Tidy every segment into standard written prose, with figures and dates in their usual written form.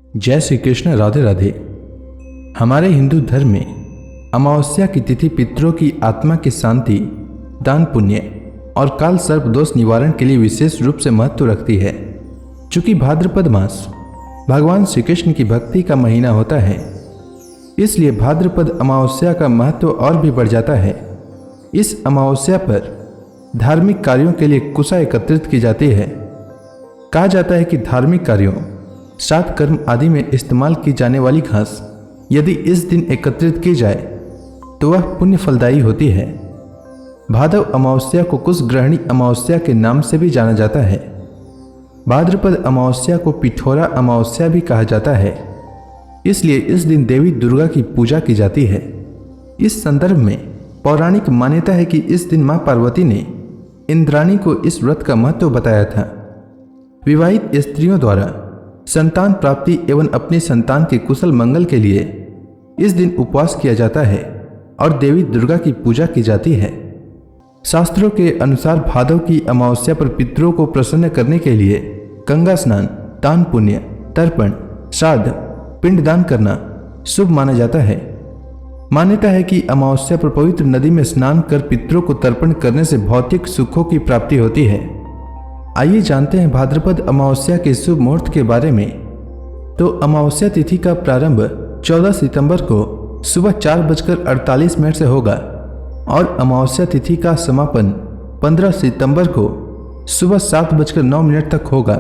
जय श्री कृष्ण। राधे राधे। हमारे हिंदू धर्म में अमावस्या की तिथि पितरों की आत्मा की शांति, दान पुण्य और काल सर्प दोष निवारण के लिए विशेष रूप से महत्व रखती है। चूंकि भाद्रपद मास भगवान श्री कृष्ण की भक्ति का महीना होता है, इसलिए भाद्रपद अमावस्या का महत्व और भी बढ़ जाता है। इस अमावस्या पर धार्मिक कार्यों के लिए कुशा एकत्रित की जाती है। कहा जाता है कि धार्मिक कार्यों, श्राद्ध कर्म आदि में इस्तेमाल की जाने वाली घास यदि इस दिन एकत्रित की जाए तो वह पुण्य फलदायी होती है। भादव अमावस्या को कुश ग्रहणी अमावस्या के नाम से भी जाना जाता है। भाद्रपद अमावस्या को पिठोरा अमावस्या भी कहा जाता है, इसलिए इस दिन देवी दुर्गा की पूजा की जाती है। इस संदर्भ में पौराणिक मान्यता है कि इस दिन मां पार्वती ने इंद्राणी को इस व्रत का महत्व बताया था। विवाहित स्त्रियों द्वारा संतान प्राप्ति एवं अपने संतान के कुशल मंगल के लिए इस दिन उपवास किया जाता है और देवी दुर्गा की पूजा की जाती है। शास्त्रों के अनुसार भादव की अमावस्या पर पितरों को प्रसन्न करने के लिए गंगा स्नान, दान पुण्य, तर्पण, श्राद्ध, पिंडदान करना शुभ माना जाता है। मान्यता है कि अमावस्या पर पवित्र नदी में स्नान कर पितरों को तर्पण करने से भौतिक सुखों की प्राप्ति होती है। आइए जानते हैं भाद्रपद अमावस्या के शुभ मुहूर्त के बारे में। तो अमावस्या तिथि का प्रारंभ 14 सितंबर को सुबह 4:48 से होगा और अमावस्या तिथि का समापन 15 सितंबर को सुबह 7:09 तक होगा।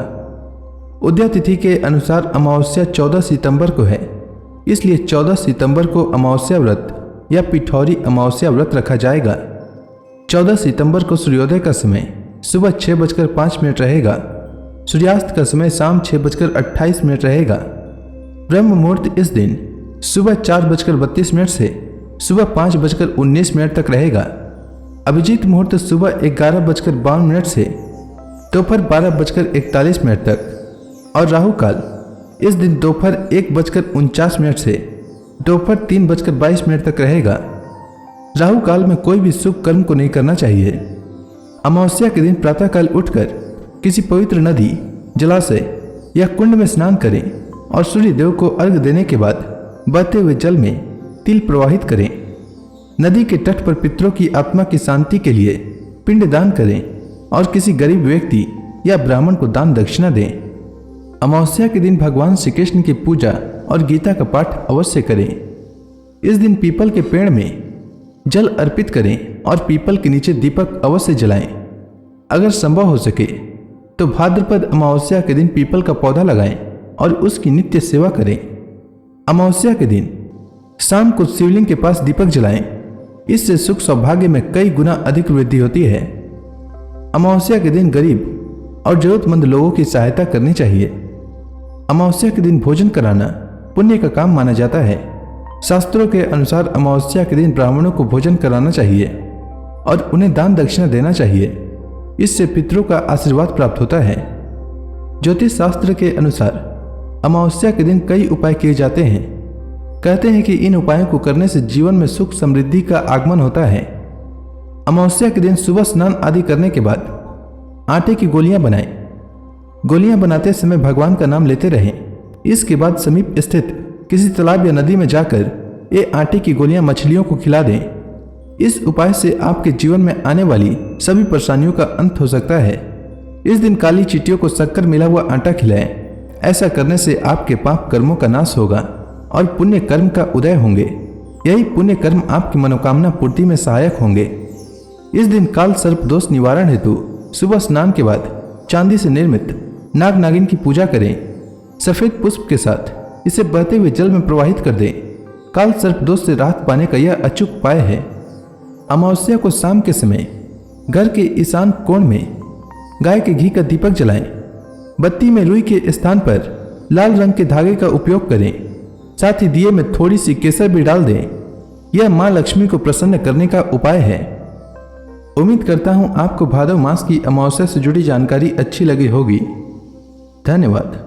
उदया तिथि के अनुसार अमावस्या 14 सितंबर को है, इसलिए 14 सितंबर को अमावस्या व्रत या पिठौरी अमावस्या व्रत रखा जाएगा। 14 सितंबर को सूर्योदय का समय सुबह 6:05 रहेगा। सूर्यास्त का समय शाम 6:28 रहेगा। ब्रह्म मुहूर्त इस दिन सुबह 4:32 से सुबह 5:19 तक रहेगा। अभिजीत मुहूर्त सुबह 11:52 से दोपहर 12:41 तक और राहु काल इस दिन दोपहर 1:49 से दोपहर 3:22 तक रहेगा। राहु काल में कोई भी शुभ कर्म को नहीं करना चाहिए। अमावस्या के दिन प्रातःकाल उठकर किसी पवित्र नदी, जलाशय या कुंड में स्नान करें और सूर्य देव को अर्घ्य देने के बाद बहते हुए जल में तिल प्रवाहित करें। नदी के तट पर पितरों की आत्मा की शांति के लिए पिंड दान करें और किसी गरीब व्यक्ति या ब्राह्मण को दान दक्षिणा दें। अमावस्या के दिन भगवान श्री कृष्ण की पूजा और गीता का पाठ अवश्य करें। इस दिन पीपल के पेड़ में जल अर्पित करें और पीपल के नीचे दीपक अवश्य जलाएं। अगर संभव हो सके तो भाद्रपद अमावस्या के दिन पीपल का पौधा लगाएं और उसकी नित्य सेवा करें। अमावस्या के दिन शाम को शिवलिंग के पास दीपक जलाएं, इससे सुख सौभाग्य में कई गुना अधिक वृद्धि होती है। अमावस्या के दिन गरीब और जरूरतमंद लोगों की सहायता करनी चाहिए। अमावस्या के दिन भोजन कराना पुण्य का काम माना जाता है। शास्त्रों के अनुसार अमावस्या के दिन ब्राह्मणों को भोजन कराना चाहिए और उन्हें दान दक्षिणा देना चाहिए। इससे पितरों का आशीर्वाद प्राप्त होता है। ज्योतिष शास्त्र के अनुसार अमावस्या के दिन कई उपाय किए जाते हैं। कहते हैं कि इन उपायों को करने से जीवन में सुख समृद्धि का आगमन होता है। अमावस्या के दिन सुबह स्नान आदि करने के बाद आटे की गोलियां बनाएं। गोलियां बनाते समय भगवान का नाम लेते रहें। इसके बाद समीप स्थित किसी तालाब या नदी में जाकर ये आटे की गोलियां मछलियों को खिला दें। इस उपाय से आपके जीवन में आने वाली सभी परेशानियों का अंत हो सकता है। इस दिन काली चींटियों को शक्कर मिला हुआ आटा खिलाएं। ऐसा करने से आपके पाप कर्मों का नाश होगा और पुण्य कर्म का उदय होंगे। यही पुण्य कर्म आपकी मनोकामना पूर्ति में सहायक होंगे। इस दिन काल सर्प दोष निवारण हेतु सुबह स्नान के बाद चांदी से निर्मित नाग नागिन की पूजा करें। सफेद पुष्प के साथ इसे बहते हुए जल में प्रवाहित कर दें। काल सर्प दोष से राहत पाने का यह अचूक उपाय है। अमावस्या को शाम के समय घर के ईशान कोण में गाय के घी का दीपक जलाएं। बत्ती में रुई के स्थान पर लाल रंग के धागे का उपयोग करें। साथ ही दिए में थोड़ी सी केसर भी डाल दें। यह मां लक्ष्मी को प्रसन्न करने का उपाय है। उम्मीद करता हूं आपको भादव मास की अमावस्या से जुड़ी जानकारी अच्छी लगी होगी। धन्यवाद।